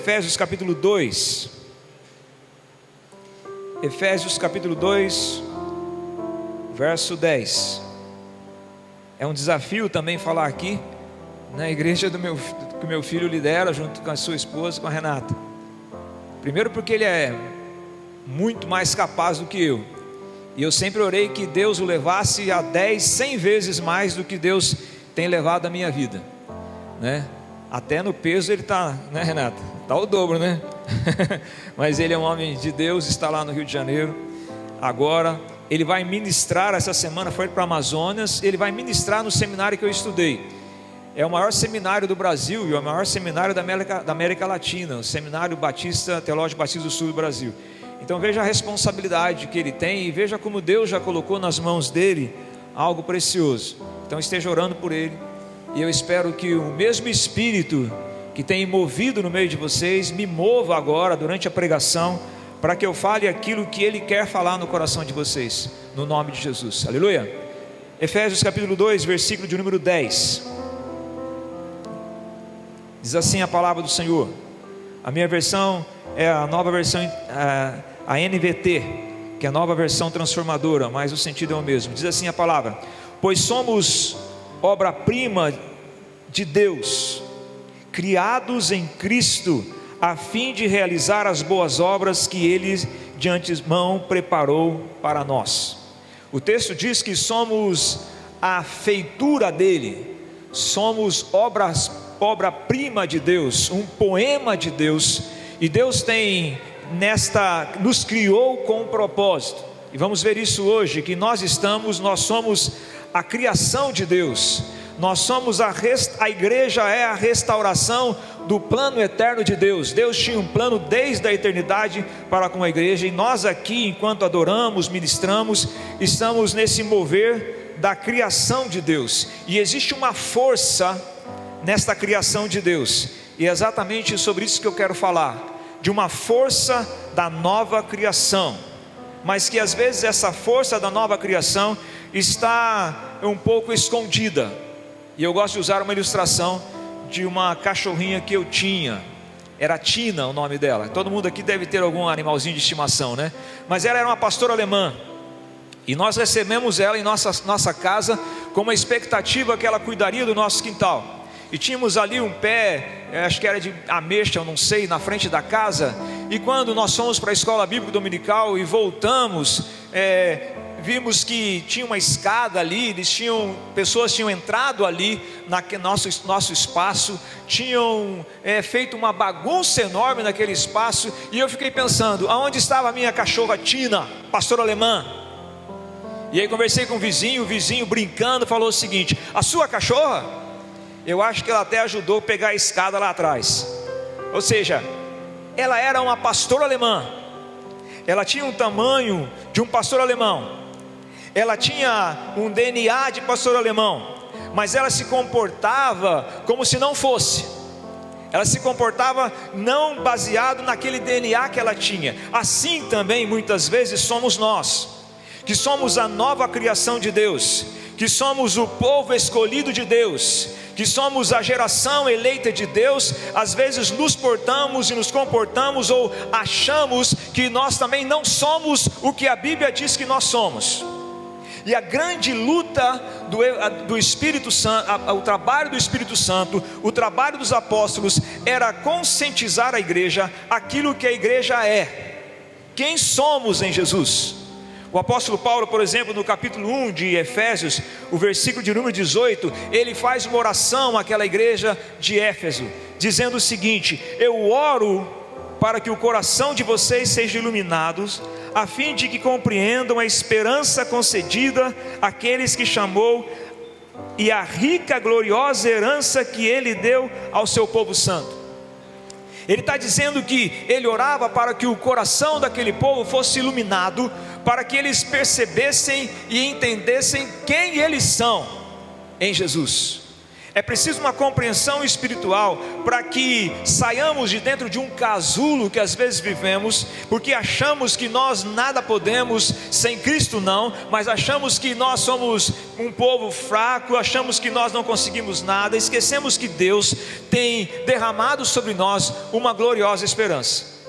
Efésios capítulo 2. Efésios capítulo 2, verso 10. É um desafio também falar aqui na igreja que o meu filho lidera, junto com a sua esposa, com a Renata. Primeiro porque ele é muito mais capaz do que eu, e eu sempre orei que Deus o levasse a 10, 100 vezes mais do que Deus tem levado a minha vida, né? Até no peso ele está, né, Renata? Está o dobro, né? Mas ele é um homem de Deus, está lá no Rio de Janeiro. Agora ele vai ministrar essa semana, foi para a Amazonas. Ele vai ministrar no seminário que eu estudei. É o maior seminário do Brasil e o maior seminário da América Latina, o Seminário Batista, Teológico Batista do Sul do Brasil. Então veja a responsabilidade que ele tem e veja como Deus já colocou nas mãos dele algo precioso. Então esteja orando por ele, e eu espero que o mesmo Espírito que tem movido no meio de vocês me mova agora durante a pregação, para que eu fale aquilo que ele quer falar no coração de vocês, no nome de Jesus, aleluia. Efésios capítulo 2, versículo de número 10, diz assim a palavra do Senhor. A minha versão é a nova versão, a NVT, que é a nova versão transformadora, mas o sentido é o mesmo. Diz assim a palavra: pois somos obra-prima de Deus, criados em Cristo, a fim de realizar as boas obras que Ele de antemão preparou para nós. O texto diz que somos a feitura dele, somos obra-prima de Deus, um poema de Deus, e Deus nos criou com um propósito, e vamos ver isso hoje, que nós somos a criação de Deus. Nós somos a igreja é a restauração do plano eterno de Deus. Deus tinha um plano desde a eternidade para com a igreja, e nós aqui, enquanto adoramos, ministramos, estamos nesse mover da criação de Deus, e existe uma força nesta criação de Deus, e é exatamente sobre isso que eu quero falar, de uma força da nova criação, mas que às vezes essa força da nova criação está um pouco escondida. E eu gosto de usar uma ilustração de uma cachorrinha que eu tinha. Era Tina o nome dela. Todo mundo aqui deve ter algum animalzinho de estimação, né? Mas ela era uma pastora alemã, e nós recebemos ela em nossa casa com uma expectativa que ela cuidaria do nosso quintal. E tínhamos ali um pé, acho que era de ameixa, eu não sei, na frente da casa. E quando nós fomos para a escola bíblica dominical e voltamos, vimos que tinha uma escada ali, pessoas tinham entrado ali nosso espaço, tinham feito uma bagunça enorme naquele espaço, e eu fiquei pensando, aonde estava a minha cachorra Tina, pastora alemã? E aí conversei com o vizinho brincando, falou o seguinte: a sua cachorra? Eu acho que ela até ajudou a pegar a escada lá atrás. Ou seja, ela era uma pastora alemã, ela tinha um tamanho de um pastor alemão, ela tinha um DNA de pastor alemão, mas ela se comportava como se não fosse. Ela se comportava não baseado naquele DNA que ela tinha. Assim também muitas vezes somos nós, que somos a nova criação de Deus, que somos o povo escolhido de Deus, que somos a geração eleita de Deus. Às vezes nos portamos e nos comportamos, ou achamos que nós também não somos o que a Bíblia diz que nós somos. E a grande luta do Espírito Santo, o trabalho do Espírito Santo, o trabalho dos apóstolos, era conscientizar a igreja aquilo que a igreja é, quem somos em Jesus. O apóstolo Paulo, por exemplo, no capítulo 1 de Efésios, o versículo de número 18, ele faz uma oração àquela igreja de Éfeso, dizendo o seguinte: eu oro para que o coração de vocês seja iluminado, a fim de que compreendam a esperança concedida àqueles que chamou, e a rica, gloriosa herança que Ele deu ao seu povo santo. Ele está dizendo que ele orava para que o coração daquele povo fosse iluminado, para que eles percebessem e entendessem quem eles são em Jesus. É preciso uma compreensão espiritual para que saiamos de dentro de um casulo que às vezes vivemos, porque achamos que nós nada podemos, sem Cristo não, mas achamos que nós somos um povo fraco, achamos que nós não conseguimos nada, esquecemos que Deus tem derramado sobre nós uma gloriosa esperança.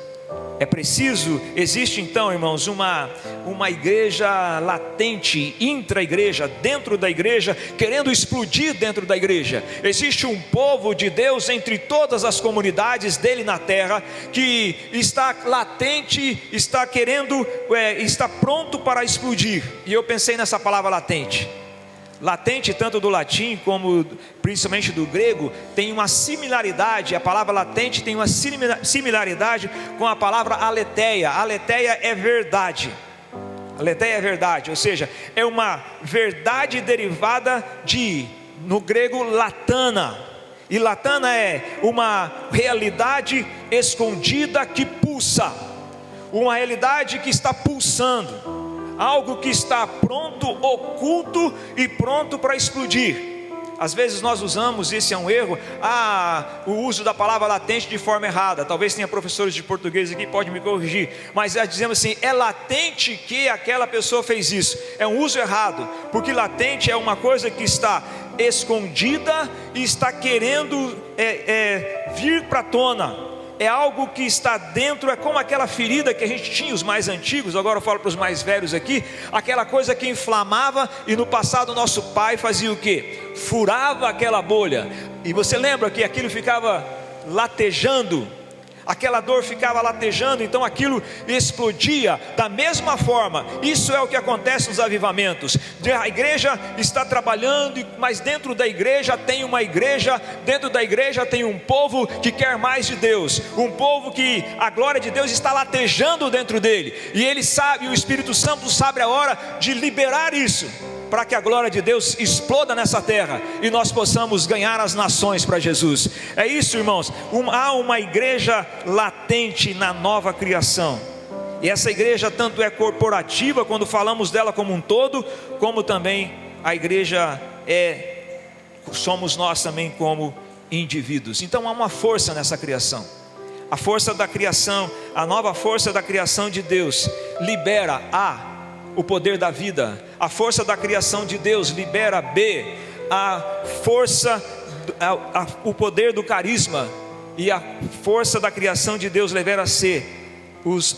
É preciso, existe então, irmãos, uma igreja latente, intra-igreja, dentro da igreja, querendo explodir dentro da igreja. Existe um povo de Deus entre todas as comunidades dele na terra, que está latente, está querendo, está pronto para explodir. E eu pensei nessa palavra latente. Latente, tanto do latim como principalmente do grego, tem uma similaridade. A palavra latente tem uma similaridade com a palavra aletheia. Aletheia é verdade. Aletheia é verdade, ou seja, é uma verdade derivada no grego, latana. E latana é uma realidade escondida que pulsa, uma realidade que está pulsando, algo que está pronto, oculto e pronto para explodir. Às vezes nós usamos, esse é um erro, o uso da palavra latente de forma errada. Talvez tenha professores de português aqui, pode me corrigir, mas dizemos assim, é latente que aquela pessoa fez isso. É um uso errado, porque latente é uma coisa que está escondida e está querendo vir para a tona. É algo que está dentro, é como aquela ferida que a gente tinha, os mais antigos, agora eu falo para os mais velhos aqui, aquela coisa que inflamava, e no passado nosso pai fazia o quê? Furava aquela bolha, e você lembra que aquilo ficava latejando, aquela dor ficava latejando, então aquilo explodia. Da mesma forma, isso é o que acontece nos avivamentos. A igreja está trabalhando, mas dentro da igreja tem uma igreja, dentro da igreja tem um povo que quer mais de Deus, um povo que a glória de Deus está latejando dentro dele, e ele sabe, o Espírito Santo sabe a hora de liberar isso, para que a glória de Deus exploda nessa terra, e nós possamos ganhar as nações para Jesus. É isso, irmãos, há uma igreja latente na nova criação, e essa igreja tanto é corporativa, quando falamos dela como um todo, como também a igreja somos nós também como indivíduos. Então há uma força nessa criação, a força da criação, a nova força da criação de Deus, libera o poder da vida. A força da criação de Deus libera a força, o poder do carisma, e a força da criação de Deus libera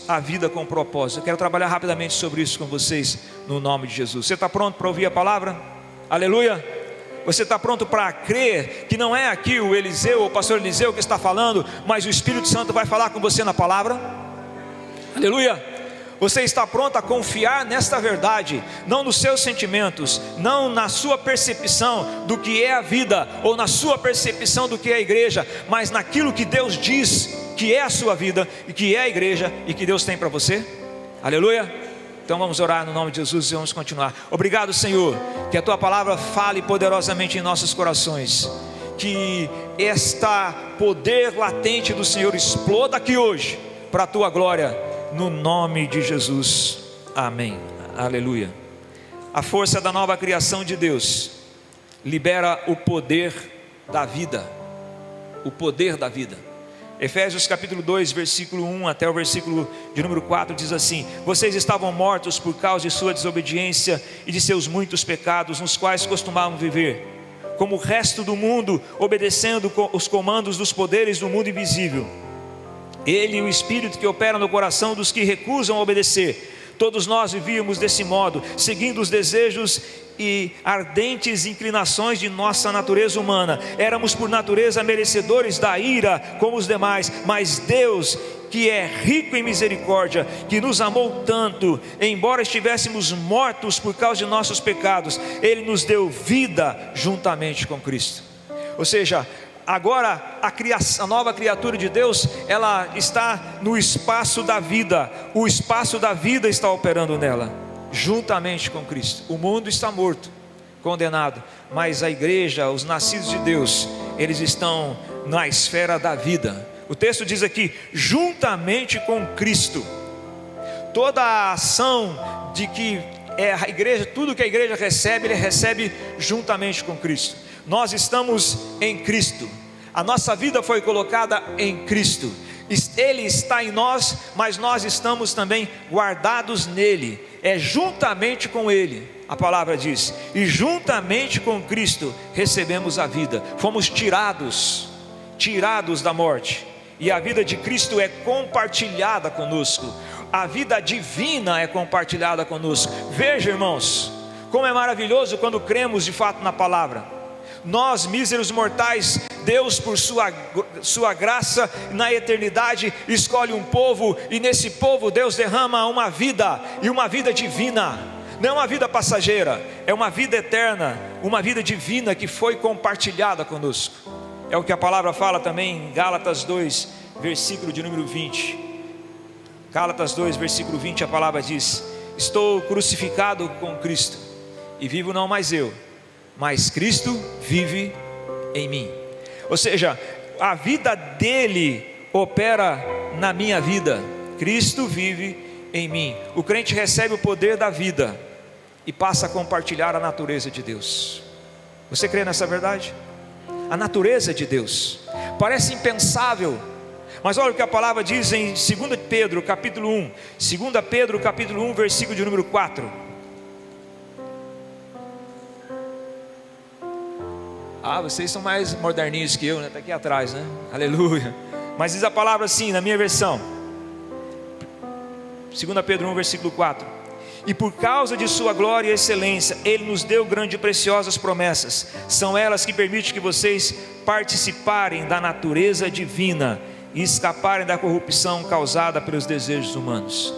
a vida com propósito. Eu quero trabalhar rapidamente sobre isso com vocês, no nome de Jesus. Você está pronto para ouvir a palavra? Aleluia! Você está pronto para crer que não é aqui o Eliseu ou o pastor Eliseu que está falando, mas o Espírito Santo vai falar com você na palavra? Aleluia! Você está pronto a confiar nesta verdade, não nos seus sentimentos, não na sua percepção do que é a vida, ou na sua percepção do que é a igreja, mas naquilo que Deus diz que é a sua vida, e que é a igreja, e que Deus tem para você? Aleluia! Então vamos orar no nome de Jesus e vamos continuar. Obrigado, Senhor, que a Tua palavra fale poderosamente em nossos corações, que esta poder latente do Senhor exploda aqui hoje, para a Tua glória, no nome de Jesus, amém, aleluia. A força da nova criação de Deus libera o poder da vida, o poder da vida. Efésios capítulo 2, versículo 1 até o versículo de número 4 diz assim: vocês estavam mortos por causa de sua desobediência e de seus muitos pecados, nos quais costumavam viver, como o resto do mundo, obedecendo os comandos dos poderes do mundo invisível. Ele e o Espírito que opera no coração dos que recusam obedecer. Todos nós vivíamos desse modo, seguindo os desejos e ardentes inclinações de nossa natureza humana. Éramos por natureza merecedores da ira como os demais, mas Deus, que é rico em misericórdia, que nos amou tanto, embora estivéssemos mortos por causa de nossos pecados, Ele nos deu vida juntamente com Cristo. Ou seja, agora a nova criatura de Deus, ela está no espaço da vida. O espaço da vida está operando nela, juntamente com Cristo. O mundo está morto, condenado, mas a igreja, os nascidos de Deus, eles estão na esfera da vida. O texto diz aqui, juntamente com Cristo. Toda a ação de que a igreja, tudo que a igreja recebe, ele recebe juntamente com Cristo. Nós estamos em Cristo, a nossa vida foi colocada em Cristo, Ele está em nós, mas nós estamos também guardados nele, é juntamente com Ele, a palavra diz, e juntamente com Cristo recebemos a vida, fomos tirados da morte, e a vida de Cristo é compartilhada conosco, a vida divina é compartilhada conosco. Veja, irmãos, como é maravilhoso quando cremos de fato na palavra. Nós, míseros mortais, Deus por sua graça, na eternidade, escolhe um povo, e nesse povo Deus derrama uma vida, e uma vida divina, não é uma vida passageira, é uma vida eterna, uma vida divina que foi compartilhada conosco. É o que a palavra fala também em Gálatas 2, versículo de número 20. Gálatas 2, versículo 20, a palavra diz: estou crucificado com Cristo, e vivo não mais eu, mas Cristo vive em mim. Ou seja, a vida dele opera na minha vida, Cristo vive em mim. O crente recebe o poder da vida e passa a compartilhar a natureza de Deus. Você crê nessa verdade? A natureza de Deus parece impensável, mas olha o que a palavra diz em 2 Pedro capítulo 1, 2 Pedro capítulo 1, versículo de número 4. Vocês são mais moderninhos que eu, né? Está aqui atrás, né? Aleluia. Mas diz a palavra assim, na minha versão, 2 Pedro 1, versículo 4: e por causa de sua glória e excelência, Ele nos deu grandes e preciosas promessas. São elas que permitem que vocês participarem da natureza divina e escaparem da corrupção causada pelos desejos humanos.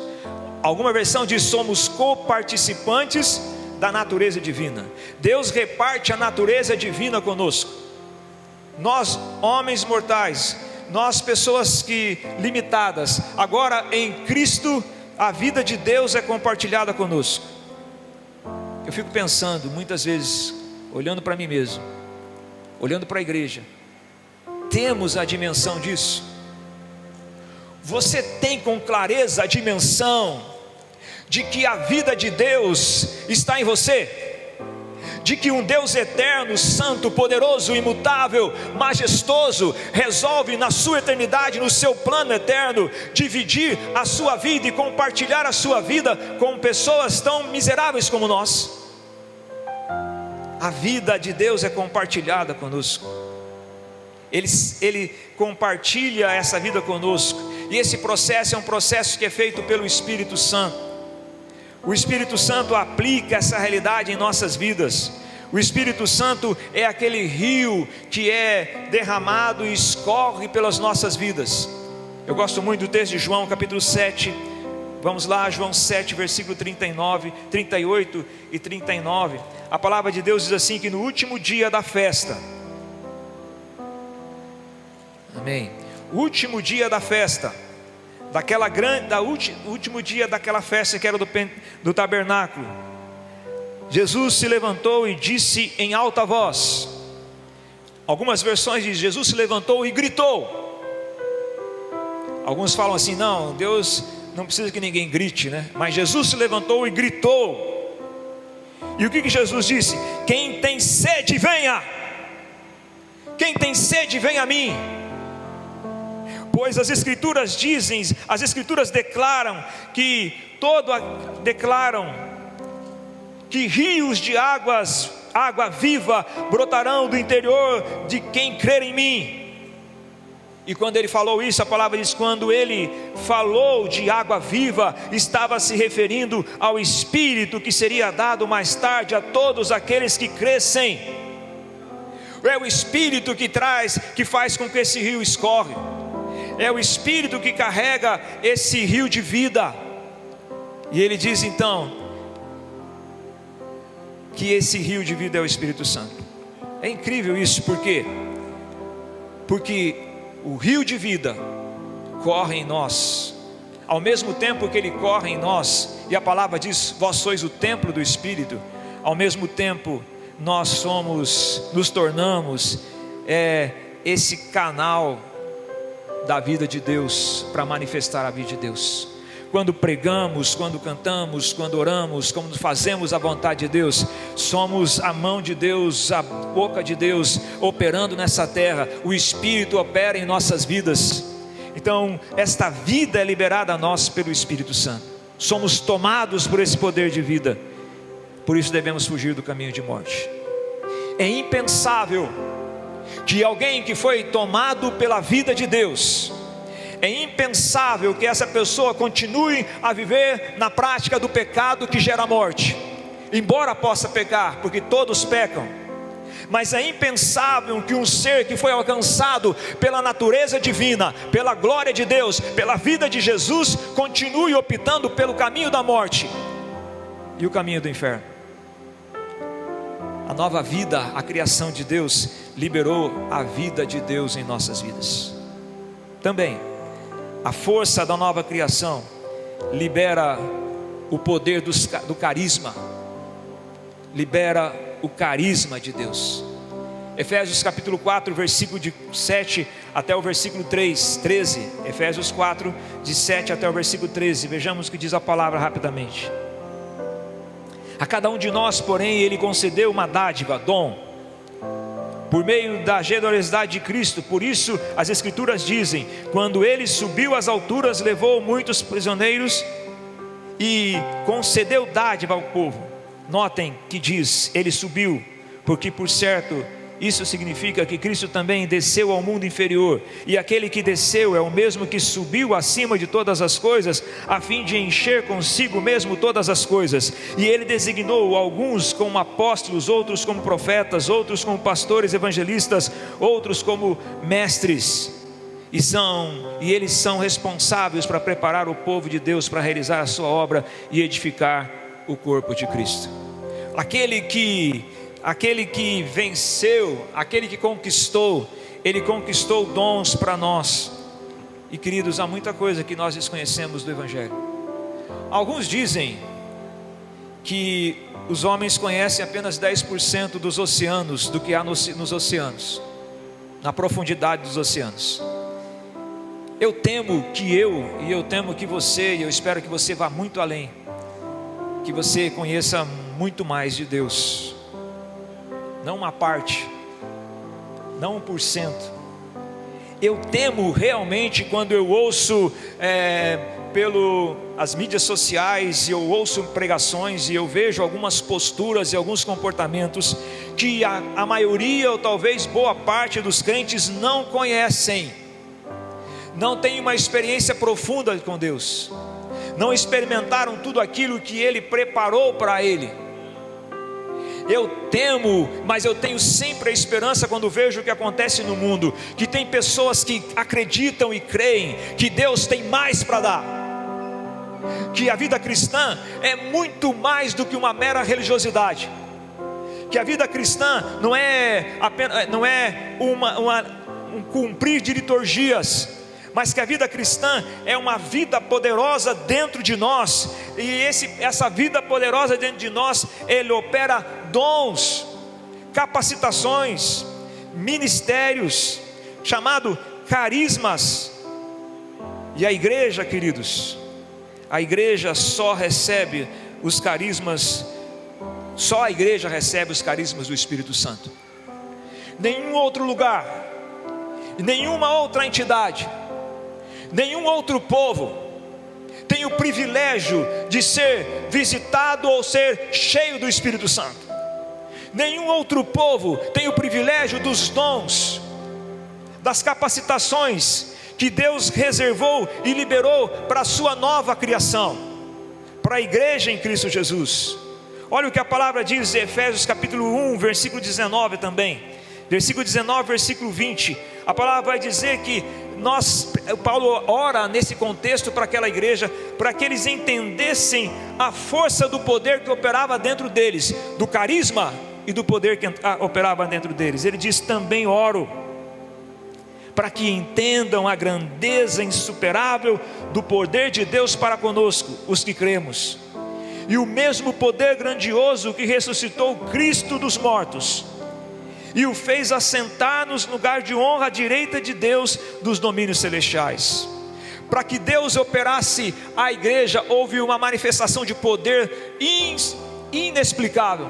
Alguma versão diz: somos coparticipantes da natureza divina. Deus reparte a natureza divina conosco. Nós, homens mortais, nós pessoas limitadas, agora em Cristo, a vida de Deus é compartilhada conosco. Eu fico pensando muitas vezes, olhando para mim mesmo, olhando para a igreja, temos a dimensão disso? Você tem com clareza a dimensão de que a vida de Deus está em você? De que um Deus eterno, santo, poderoso, imutável, majestoso, resolve na sua eternidade, no seu plano eterno, dividir a sua vida e compartilhar a sua vida com pessoas tão miseráveis como nós? A vida de Deus é compartilhada conosco. Ele compartilha essa vida conosco, e esse processo é um processo que é feito pelo Espírito Santo. O Espírito Santo aplica essa realidade em nossas vidas. O Espírito Santo é aquele rio que é derramado e escorre pelas nossas vidas. Eu gosto muito do texto de João capítulo 7. Vamos lá, João 7, versículo 39, 38 e 39. A palavra de Deus diz assim, que no último dia da festa, amém, último dia da festa, último dia daquela festa que era do tabernáculo, Jesus se levantou e disse em alta voz. Algumas versões dizem: Jesus se levantou e gritou. Alguns falam assim: não, Deus não precisa que ninguém grite, né? Mas Jesus se levantou e gritou. E o que Jesus disse? Quem tem sede, venha. Quem tem sede, venha a mim. Pois as escrituras dizem, as escrituras declaram que rios de água viva brotarão do interior de quem crer em mim. E quando ele falou isso, a palavra diz: quando ele falou de água viva, estava se referindo ao Espírito que seria dado mais tarde a todos aqueles que crescem. É o Espírito que faz com que esse rio escorre. É o Espírito que carrega esse rio de vida. E ele diz então que esse rio de vida é o Espírito Santo. É incrível isso, por quê? Porque o rio de vida corre em nós, ao mesmo tempo que ele corre em nós, e a palavra diz: vós sois o templo do Espírito. Ao mesmo tempo nós nos tornamos esse canal da vida de Deus, para manifestar a vida de Deus. quando pregamos, quando cantamos, quando oramos, quando fazemos a vontade de Deus, somos a mão de Deus, a boca de Deus operando nessa terra. O Espírito opera em nossas vidas. Então esta vida é liberada a nós pelo Espírito Santo. Somos tomados por esse poder de vida. Por isso devemos fugir do caminho de morte. É impensável que alguém que foi tomado pela vida de Deus, é impensável que essa pessoa continue a viver na prática do pecado que gera morte, embora possa pecar, porque todos pecam. Mas é impensável que um ser que foi alcançado pela natureza divina, pela glória de Deus, pela vida de Jesus, continue optando pelo caminho da morte e o caminho do inferno. A nova vida, a criação de Deus, liberou a vida de Deus em nossas vidas. Também, a força da nova criação libera o poder do carisma, libera o carisma de Deus. Efésios capítulo 4, versículo de 7 até o versículo 13. Efésios 4, de 7 até o versículo 13. Vejamos o que diz a palavra rapidamente. A cada um de nós, porém, Ele concedeu uma dádiva, dom, por meio da generosidade de Cristo. Por isso as Escrituras dizem: quando Ele subiu às alturas, levou muitos prisioneiros e concedeu dádiva ao povo. Notem que diz, Ele subiu, porque por certo isso significa que Cristo também desceu ao mundo inferior, e aquele que desceu é o mesmo que subiu acima de todas as coisas, a fim de encher consigo mesmo todas as coisas. E Ele designou alguns como apóstolos, outros como profetas, outros como pastores, evangelistas, outros como mestres, e eles são responsáveis para preparar o povo de Deus para realizar a sua obra e edificar o corpo de Cristo. Aquele que venceu, aquele que conquistou, Ele conquistou dons para nós. E queridos, há muita coisa que nós desconhecemos do Evangelho. Alguns dizem que os homens conhecem apenas 10% dos oceanos, do que há nos oceanos, na profundidade dos oceanos. Eu temo que você, e eu espero que você vá muito além, que você conheça muito mais de Deus. Não uma parte, não 1%. Eu temo realmente quando eu ouço pelas mídias sociais, e eu ouço pregações, e eu vejo algumas posturas e alguns comportamentos que a maioria, ou talvez boa parte dos crentes não conhecem, não tem uma experiência profunda com Deus, não experimentaram tudo aquilo que Ele preparou para ele. Eu temo, mas eu tenho sempre a esperança quando vejo o que acontece no mundo, que tem pessoas que acreditam e creem que Deus tem mais para dar, que a vida cristã é muito mais do que uma mera religiosidade, que a vida cristã não é apenas um cumprir de liturgias, mas que a vida cristã é uma vida poderosa dentro de nós, e essa vida poderosa dentro de nós, Ele opera dons, capacitações, ministérios, chamado carismas. E a igreja, queridos, a igreja só recebe os carismas, só a igreja recebe os carismas do Espírito Santo. Nenhum outro lugar, nenhuma outra entidade, nenhum outro povo tem o privilégio de ser visitado ou ser cheio do Espírito Santo. Nenhum outro povo tem o privilégio dos dons, das capacitações que Deus reservou e liberou para a sua nova criação, para a igreja em Cristo Jesus. Olha o que a palavra diz em Efésios capítulo 1, versículo 19 também, versículo 19, versículo 20. A palavra vai dizer que Paulo ora nesse contexto para aquela igreja, para que eles entendessem a força do poder que operava dentro deles, do carisma e do poder que operava dentro deles. Ele diz: também oro para que entendam a grandeza insuperável do poder de Deus para conosco, os que cremos, e o mesmo poder grandioso que ressuscitou Cristo dos mortos e o fez assentar nos lugares de honra à direita de Deus dos domínios celestiais, para que Deus operasse a igreja, houve uma manifestação de poder inexplicável.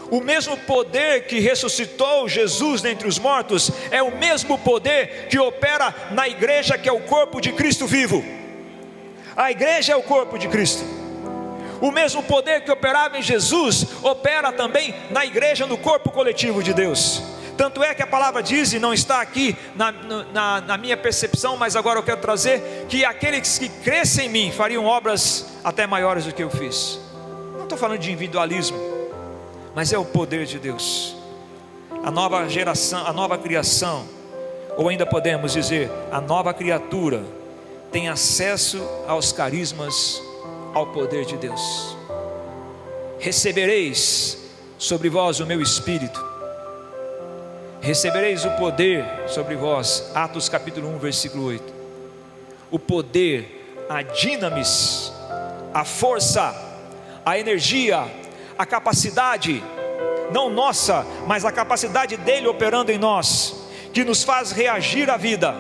O mesmo poder que ressuscitou Jesus dentre os mortos é o mesmo poder que opera na igreja, que é o corpo de Cristo vivo. A igreja é o corpo de Cristo. O mesmo poder que operava em Jesus opera também na igreja, no corpo coletivo de Deus. Tanto é que a palavra diz, e não está aqui na minha percepção, mas agora eu quero trazer, que aqueles que crescem em mim fariam obras até maiores do que eu fiz. Não estou falando de individualismo, mas é o poder de Deus. A nova geração, a nova criação, ou ainda podemos dizer, a nova criatura, tem acesso aos carismas, ao poder de Deus. Recebereis sobre vós o meu Espírito, recebereis o poder sobre vós. Atos capítulo 1 versículo 8. O poder, a dinamis, a força, a energia, a capacidade, não nossa, mas a capacidade dele operando em nós, que nos faz reagir à vida,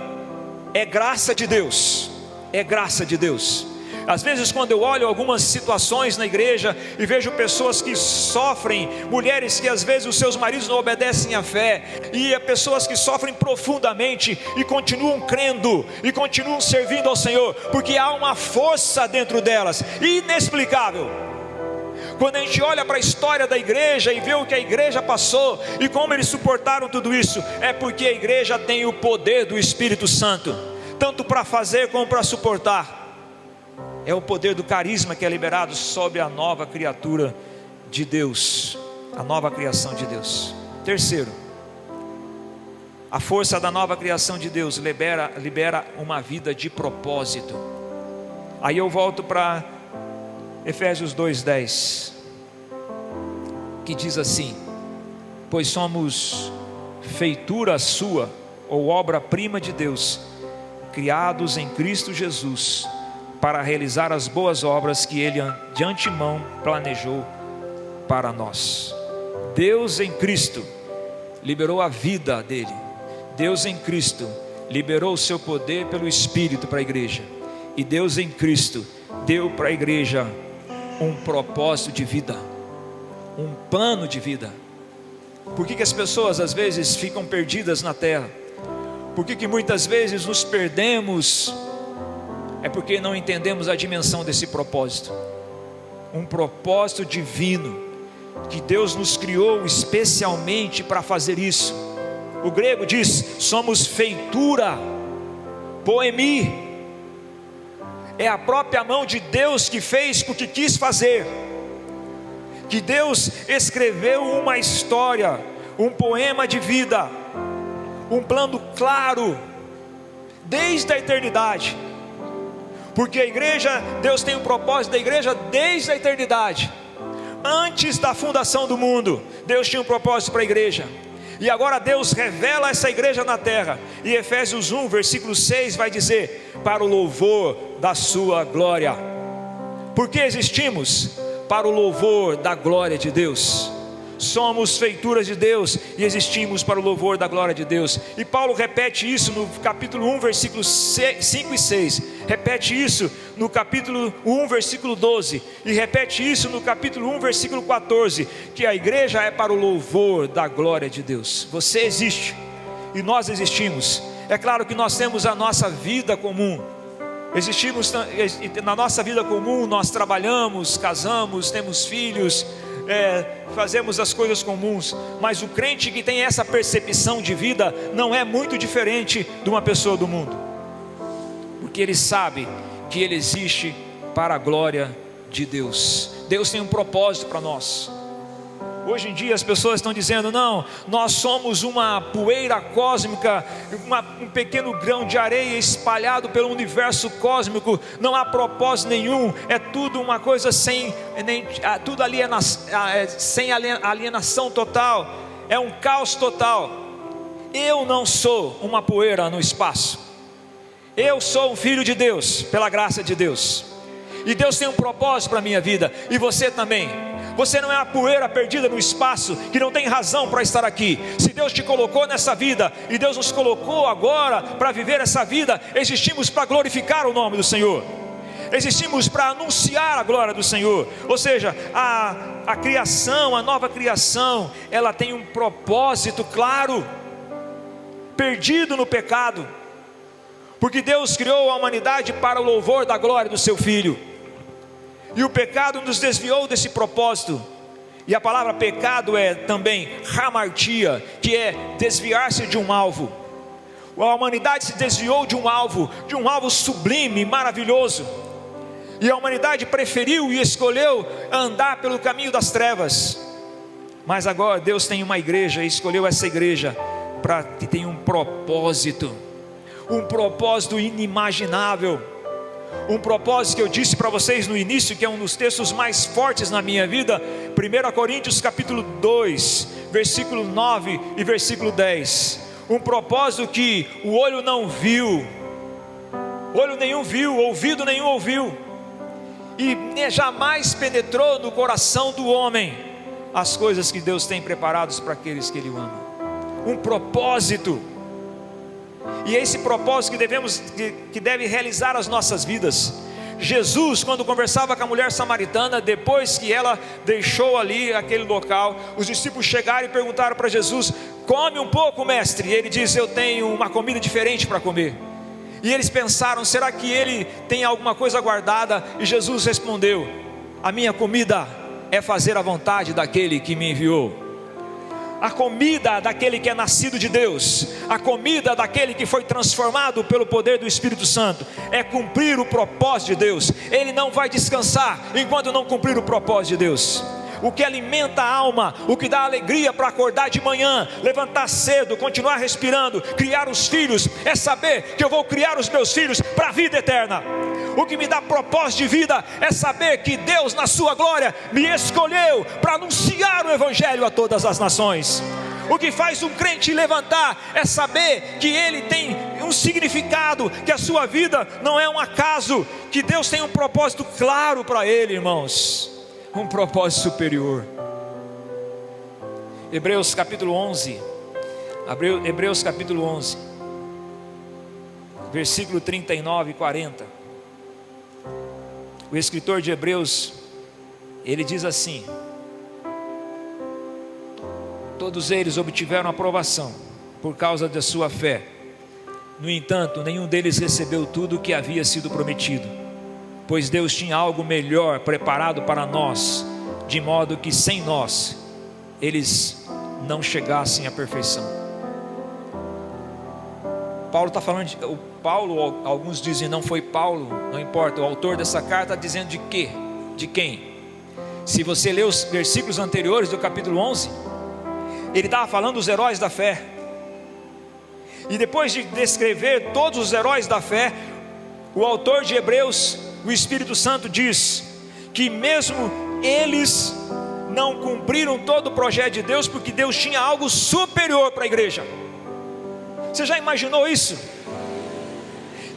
é graça de Deus. É graça de Deus. Às vezes quando eu olho algumas situações na igreja e vejo pessoas que sofrem, mulheres que às vezes os seus maridos não obedecem à fé, e pessoas que sofrem profundamente e continuam crendo, e continuam servindo ao Senhor, porque há uma força dentro delas, inexplicável. Quando a gente olha para a história da igreja e vê o que a igreja passou, e como eles suportaram tudo isso, é porque a igreja tem o poder do Espírito Santo, tanto para fazer como para suportar. É o poder do carisma que é liberado sobre a nova criatura de Deus, a nova criação de Deus. Terceiro, a força da nova criação de Deus libera uma vida de propósito. Aí eu volto para Efésios 2:10, que diz assim: pois somos feitura sua, ou obra-prima de Deus, criados em Cristo Jesus, para realizar as boas obras que Ele de antemão planejou para nós. Deus em Cristo liberou a vida dele. Deus em Cristo liberou o seu poder pelo Espírito para a igreja. E Deus em Cristo deu para a igreja um propósito de vida, um plano de vida. Por que as pessoas às vezes ficam perdidas na terra? Por que muitas vezes nos perdemos? É porque não entendemos a dimensão desse propósito. Um propósito divino, que Deus nos criou especialmente para fazer isso. O grego diz, somos feitura, poemi. É a própria mão de Deus que fez porque quis fazer. Que Deus escreveu uma história, um poema de vida, um plano claro, desde a eternidade. Porque a igreja, Deus tem um propósito da igreja desde a eternidade. Antes da fundação do mundo, Deus tinha um propósito para a igreja. E agora Deus revela essa igreja na terra. E Efésios 1, versículo 6 vai dizer, para o louvor da sua glória. Por que existimos? Para o louvor da glória de Deus. Somos feituras de Deus e existimos para o louvor da glória de Deus. E Paulo repete isso no capítulo 1, versículos 5 e 6. Repete isso no capítulo 1, versículo 12. E repete isso no capítulo 1, versículo 14. Que a igreja é para o louvor da glória de Deus. Você existe e nós existimos. É claro que nós temos a nossa vida comum. Existimos na nossa vida comum, nós trabalhamos, casamos, temos filhos, fazemos as coisas comuns. Mas o crente que tem essa percepção de vida não é muito diferente de uma pessoa do mundo, porque ele sabe que ele existe para a glória de Deus. Deus tem um propósito para nós. Hoje em dia as pessoas estão dizendo, não, nós somos uma poeira cósmica, um pequeno grão de areia espalhado pelo universo cósmico, não há propósito nenhum, é tudo uma coisa sem alienação total, é um caos total. Eu não sou uma poeira no espaço, eu sou um filho de Deus, pela graça de Deus, e Deus tem um propósito para a minha vida, e você também. Você não é uma poeira perdida no espaço, que não tem razão para estar aqui. Se Deus te colocou nessa vida, e Deus nos colocou agora para viver essa vida, existimos para glorificar o nome do Senhor. Existimos para anunciar a glória do Senhor. Ou seja, a criação, a nova criação, ela tem um propósito claro, perdido no pecado, porque Deus criou a humanidade para o louvor da glória do seu Filho, e o pecado nos desviou desse propósito. E a palavra pecado é também hamartia, que é desviar-se de um alvo. A humanidade se desviou de um alvo sublime, maravilhoso, e a humanidade preferiu e escolheu andar pelo caminho das trevas. Mas agora Deus tem uma igreja, e escolheu essa igreja para que tenha um propósito inimaginável, um propósito que eu disse para vocês no início, que é um dos textos mais fortes na minha vida, 1 Coríntios capítulo 2, versículo 9 e versículo 10, um propósito que o olho não viu, olho nenhum viu, ouvido nenhum ouviu, e jamais penetrou no coração do homem as coisas que Deus tem preparadas para aqueles que Ele ama. Um propósito, e é esse propósito que deve realizar as nossas vidas. Jesus, quando conversava com a mulher samaritana, depois que ela deixou ali aquele local, os discípulos chegaram e perguntaram para Jesus: come um pouco, mestre. E ele diz: eu tenho uma comida diferente para comer. E eles pensaram: será que ele tem alguma coisa guardada? E Jesus respondeu: a minha comida é fazer a vontade daquele que me enviou. A comida daquele que é nascido de Deus, a comida daquele que foi transformado pelo poder do Espírito Santo, é cumprir o propósito de Deus. Ele não vai descansar enquanto não cumprir o propósito de Deus. O que alimenta a alma, o que dá alegria para acordar de manhã, levantar cedo, continuar respirando, criar os filhos, é saber que eu vou criar os meus filhos para a vida eterna. O que me dá propósito de vida é saber que Deus, na sua glória, me escolheu para anunciar o Evangelho a todas as nações. O que faz um crente levantar é saber que ele tem um significado, que a sua vida não é um acaso, que Deus tem um propósito claro para ele, irmãos, um propósito superior. Hebreus capítulo 11, Hebreus capítulo 11, versículo 39 e 40. O escritor de Hebreus, ele diz assim: todos eles obtiveram aprovação por causa da sua fé. No entanto, nenhum deles recebeu tudo o que havia sido prometido, pois Deus tinha algo melhor preparado para nós, de modo que sem nós eles não chegassem à perfeição. Paulo está falando Paulo, alguns dizem não foi Paulo, não importa, o autor dessa carta está dizendo de quê? De quem? Se você ler os versículos anteriores do capítulo 11, ele estava falando dos heróis da fé, e depois de descrever todos os heróis da fé, o autor de Hebreus, o Espírito Santo diz que mesmo eles não cumpriram todo o projeto de Deus, porque Deus tinha algo superior para a igreja. Você já imaginou isso?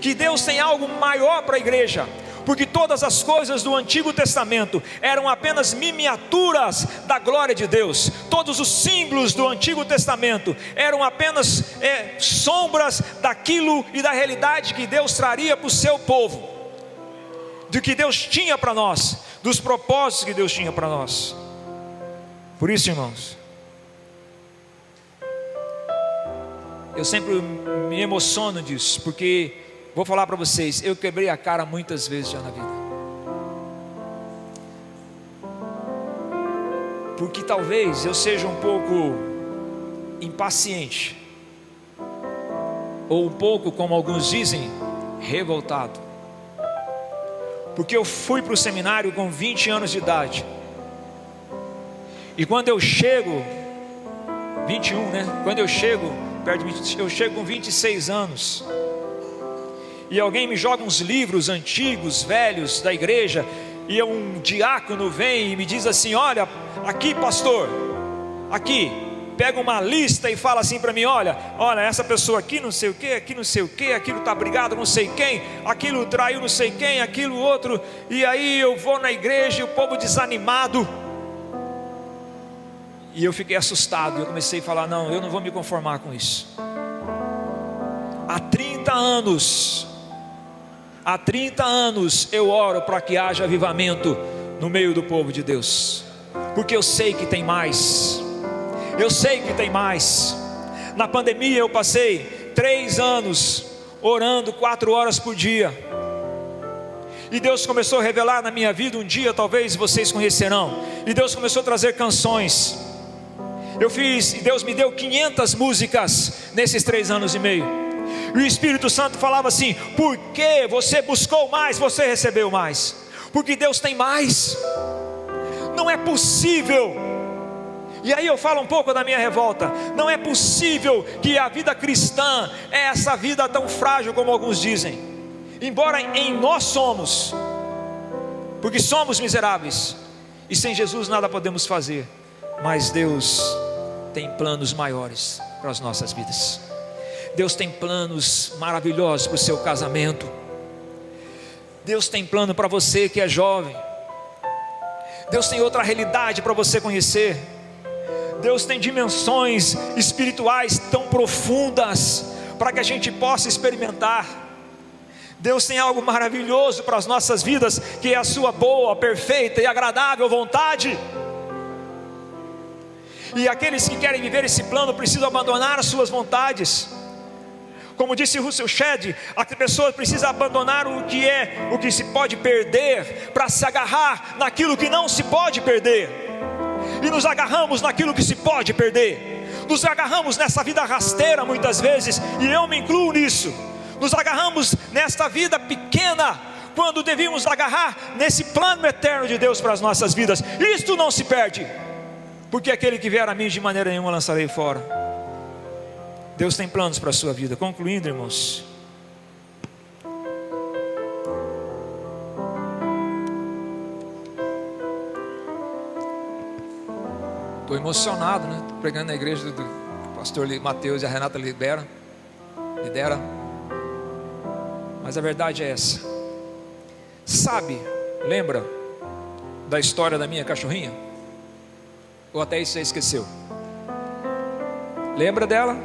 Que Deus tem algo maior para a igreja, porque todas as coisas do Antigo Testamento eram apenas miniaturas da glória de Deus. Todos os símbolos do Antigo Testamento eram apenas sombras daquilo e da realidade que Deus traria para o seu povo, do que Deus tinha para nós, dos propósitos que Deus tinha para nós. Por isso, irmãos, eu sempre me emociono disso, porque vou falar para vocês, eu quebrei a cara muitas vezes já na vida, porque talvez eu seja um pouco impaciente, ou um pouco, como alguns dizem, revoltado, porque eu fui para o seminário com 20 anos de idade, e quando eu chego, 21, né? Quando eu chego perto de 20, eu chego com 26 anos, e alguém me joga uns livros antigos, velhos da igreja, e um diácono vem e me diz assim: olha, aqui pastor, aqui, pega uma lista e fala assim para mim: olha, essa pessoa aqui não sei o que, aqui não sei o que, aquilo está brigado com não sei quem, aquilo traiu não sei quem, aquilo outro. E aí eu vou na igreja e o povo desanimado, E eu fiquei assustado, eu comecei a falar, não, eu não vou me conformar com isso. Há 30 anos eu oro para que haja avivamento no meio do povo de Deus, porque eu sei que tem mais. Na pandemia eu passei 3 anos orando 4 horas por dia, e Deus começou a revelar na minha vida. Um dia talvez vocês conhecerão, e Deus começou a trazer canções. E Deus me deu 500 músicas nesses 3 anos e meio. E o Espírito Santo falava assim: porque você buscou mais, você recebeu mais, porque Deus tem mais. Não é possível. E aí eu falo um pouco da minha revolta. Não é possível que a vida cristã é essa vida tão frágil como alguns dizem. Embora em nós somos, porque somos miseráveis, e sem Jesus nada podemos fazer. Mas Deus tem planos maiores para as nossas vidas. Deus tem planos maravilhosos para o seu casamento. Deus tem plano para você que é jovem. Deus tem outra realidade para você conhecer. Deus tem dimensões espirituais tão profundas para que a gente possa experimentar. Deus tem algo maravilhoso para as nossas vidas, que é a sua boa, perfeita e agradável vontade. E aqueles que querem viver esse plano precisam abandonar as suas vontades. Como disse Russell Shedd, a pessoa precisa abandonar o que se pode perder, para se agarrar naquilo que não se pode perder. E nos agarramos naquilo que se pode perder. Nos agarramos nessa vida rasteira muitas vezes, e eu me incluo nisso. Nos agarramos nesta vida pequena, quando devíamos agarrar nesse plano eterno de Deus para as nossas vidas. Isto não se perde, porque aquele que vier a mim de maneira nenhuma lançarei fora. Deus tem planos para a sua vida. Concluindo, irmãos, estou emocionado, né? Estou pregando na igreja do pastor Mateus e a Renata lidera. Mas a verdade é essa. Sabe, lembra da história da minha cachorrinha? Ou até isso você esqueceu? Lembra dela?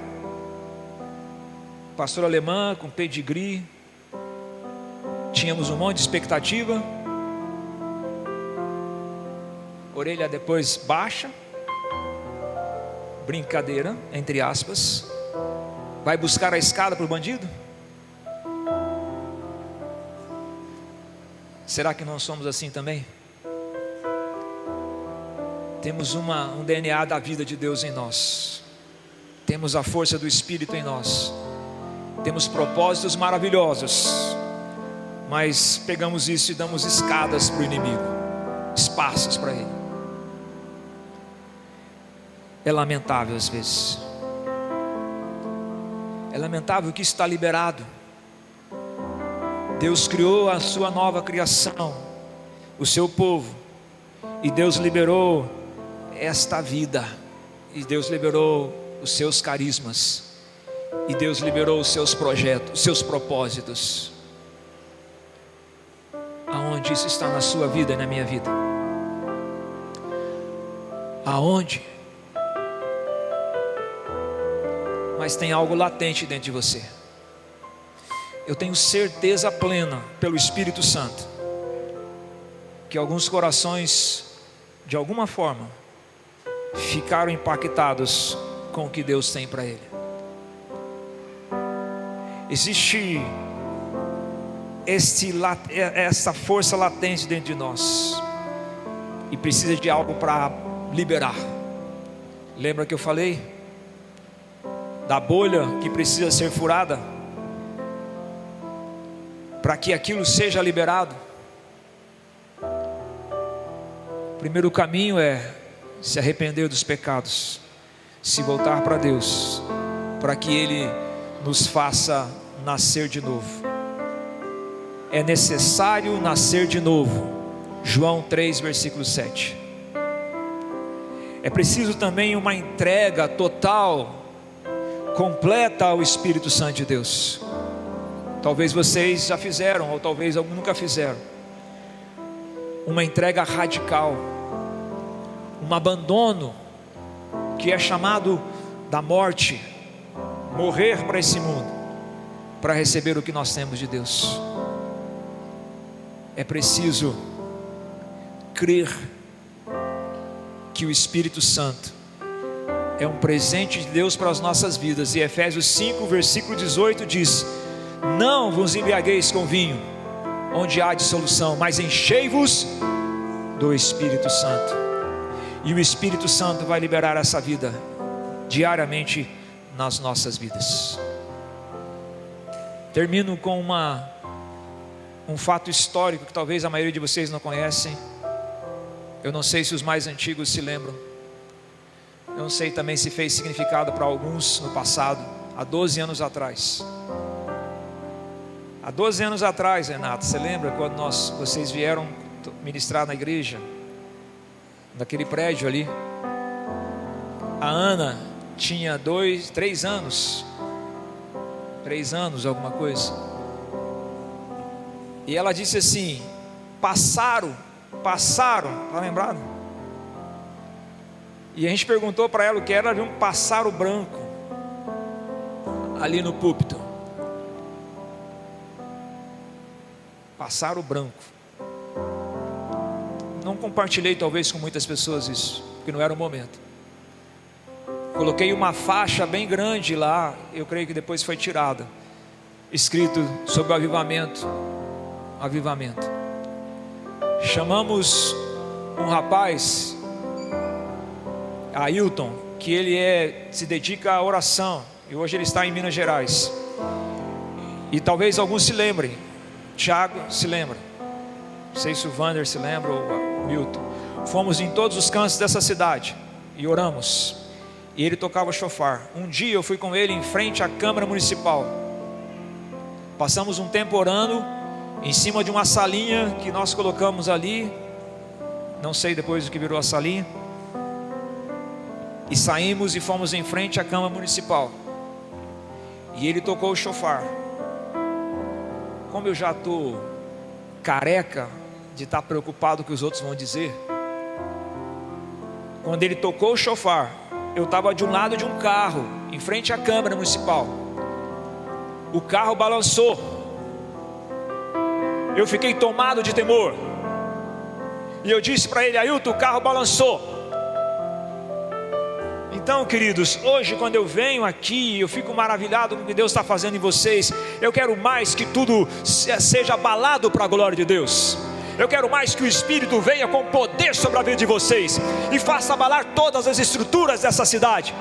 Pastor alemã com pedigree. Tínhamos um monte de expectativa. Orelha depois baixa. Brincadeira, entre aspas. Vai buscar a escada para o bandido? Será que não somos assim também? Temos um DNA da vida de Deus em nós. Temos a força do Espírito em nós. Temos propósitos maravilhosos. Mas pegamos isso e damos escadas para o inimigo, espaços para ele. É lamentável às vezes. É lamentável que isso está liberado. Deus criou a sua nova criação, o seu povo, e Deus liberou esta vida, e Deus liberou os seus carismas, e Deus liberou os seus projetos, os seus propósitos. Aonde isso está na sua vida e na minha vida? Aonde? Mas tem algo latente dentro de você. Eu tenho certeza plena, pelo Espírito Santo, que alguns corações, de alguma forma, ficaram impactados com o que Deus tem para ele. Existe essa força latente dentro de nós, e precisa de algo para liberar. Lembra que eu falei da bolha que precisa ser furada para que aquilo seja liberado? O primeiro caminho é se arrepender dos pecados, se voltar para Deus, para que Ele nos faça nascer de novo. É necessário nascer de novo. João 3, versículo 7. É preciso também uma entrega total, completa ao Espírito Santo de Deus. Talvez vocês já fizeram, ou talvez alguns nunca fizeram. Uma entrega radical, um abandono que é chamado da morte, morrer para esse mundo, para receber o que nós temos de Deus. É preciso crer que o Espírito Santo é um presente de Deus para as nossas vidas. E Efésios 5, versículo 18 diz: não vos embriagueis com vinho, onde há dissolução, mas enchei-vos do Espírito Santo. E o Espírito Santo vai liberar essa vida diariamente nas nossas vidas. Termino com um fato histórico que talvez a maioria de vocês não conhecem. Eu não sei se os mais antigos se lembram. Eu não sei também se fez significado para alguns no passado. Há 12 anos atrás. Há 12 anos atrás, Renato, você lembra quando vocês vieram ministrar na igreja? Naquele prédio ali. A Ana tinha 3 anos. 3 anos, alguma coisa. E ela disse assim: passaram, está lembrado? E a gente perguntou para ela o que era, ela viu um pássaro branco ali no púlpito. Pássaro branco. Não compartilhei talvez com muitas pessoas isso, porque não era o momento. Coloquei uma faixa bem grande lá, eu creio que depois foi tirada, escrito sobre o avivamento. Avivamento. Chamamos um rapaz, Ailton, que ele se dedica à oração, e hoje ele está em Minas Gerais. E talvez alguns se lembrem. Tiago se lembra, não sei se o Vander se lembra ou o Milton. Fomos em todos os cantos dessa cidade e oramos, e ele tocava chofar. Um dia eu fui com ele em frente à Câmara Municipal. Passamos um tempo orando em cima de uma salinha que nós colocamos ali, não sei depois o que virou a salinha. E saímos e fomos em frente à Câmara Municipal, e ele tocou o chofar. Como eu já estou careca de estar preocupado com o que os outros vão dizer, quando ele tocou o chofar, eu estava de um lado de um carro, em frente à Câmara Municipal. O carro balançou. Eu fiquei tomado de temor. E eu disse para ele: Ailton, o carro balançou. Então, queridos, hoje quando eu venho aqui, eu fico maravilhado com o que Deus está fazendo em vocês. Eu quero mais que tudo seja abalado para a glória de Deus. Eu quero mais que o Espírito venha com poder sobre a vida de vocês e faça abalar todas as estruturas dessa cidade.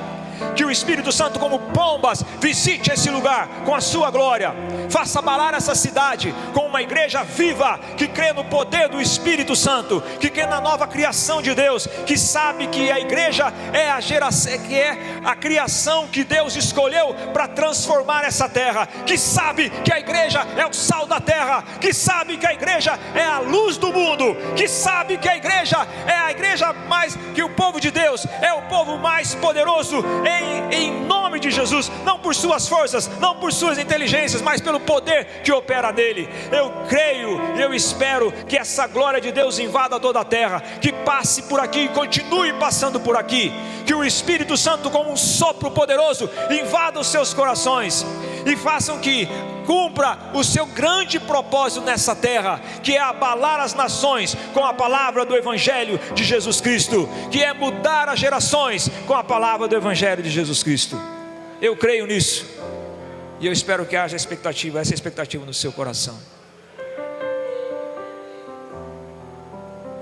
Que o Espírito Santo, como pombas, visite esse lugar com a sua glória. Faça abalar essa cidade com uma igreja viva, que crê no poder do Espírito Santo, que crê na nova criação de Deus, que sabe que a igreja é a geração, que é a criação que Deus escolheu para transformar essa terra, que sabe que a igreja é o sal da terra, que sabe que a igreja é a luz do mundo, que sabe que a igreja é a igreja mais, que o povo de Deus é o povo mais poderoso em nome de Jesus, não por suas forças, não por suas inteligências, mas pelo poder que opera nele. Eu creio e eu espero que essa glória de Deus invada toda a terra, que passe por aqui e continue passando por aqui, que o Espírito Santo, como um sopro poderoso, invada os seus corações e façam que cumpra o seu grande propósito nessa terra, que é abalar as nações com a palavra do Evangelho de Jesus Cristo, que é mudar as gerações com a palavra do Evangelho de Jesus Cristo. Eu creio nisso, e eu espero que haja expectativa, essa expectativa no seu coração.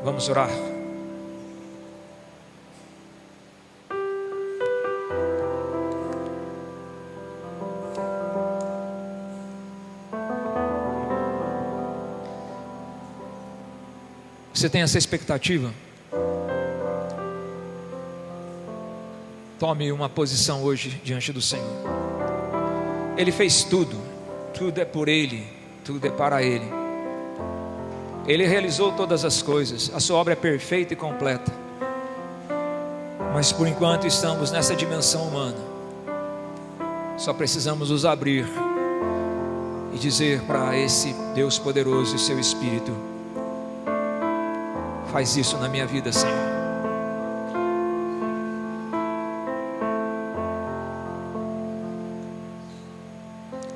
Vamos orar. Você tem essa expectativa? Tome uma posição hoje diante do Senhor. Ele fez tudo, tudo é por Ele, tudo é para Ele. Ele realizou todas as coisas, a sua obra é perfeita e completa. Mas por enquanto estamos nessa dimensão humana. Só precisamos nos abrir e dizer para esse Deus poderoso e seu Espírito: faz isso na minha vida, Senhor.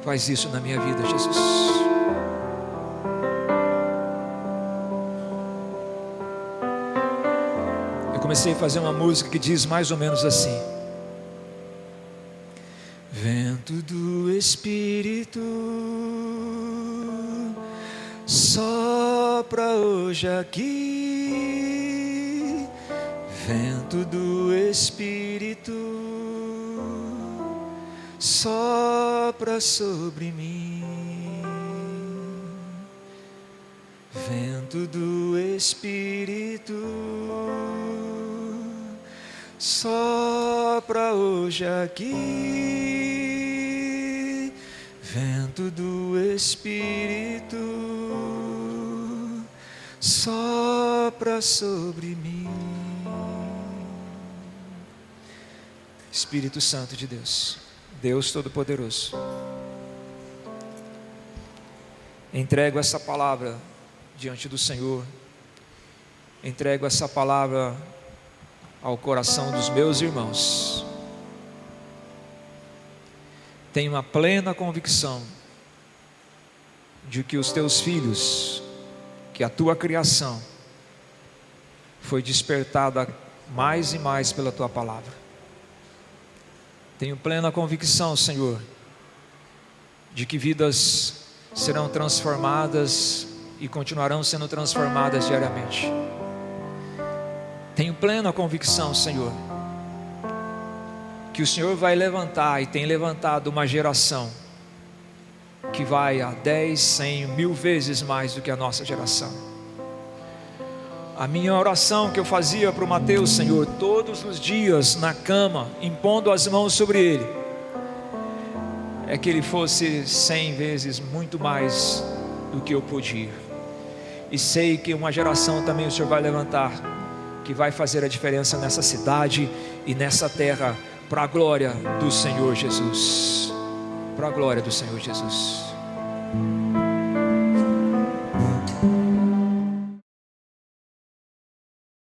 Faz isso na minha vida, Jesus. Eu comecei a fazer uma música que diz mais ou menos assim: vento do Espírito sopra hoje aqui, vento do Espírito sopra sobre mim, vento do Espírito sopra hoje aqui, vento do Espírito sopra sobre mim. Espírito Santo de Deus, Deus Todo-Poderoso, entrego essa palavra diante do Senhor, entrego essa palavra ao coração dos meus irmãos. Tenho uma plena convicção de que os teus filhos, que a tua criação foi despertada mais e mais pela tua palavra. Tenho plena convicção, Senhor, de que vidas serão transformadas e continuarão sendo transformadas diariamente. Tenho plena convicção, Senhor, que o Senhor vai levantar e tem levantado uma geração que vai a 10, 100, 1000 vezes mais do que a nossa geração. A minha oração que eu fazia para o Mateus, Senhor, todos os dias na cama, impondo as mãos sobre ele, é que ele fosse 100 vezes muito mais do que eu podia. E sei que uma geração também o Senhor vai levantar, que vai fazer a diferença nessa cidade e nessa terra, para a glória do Senhor Jesus. Para a glória do Senhor Jesus.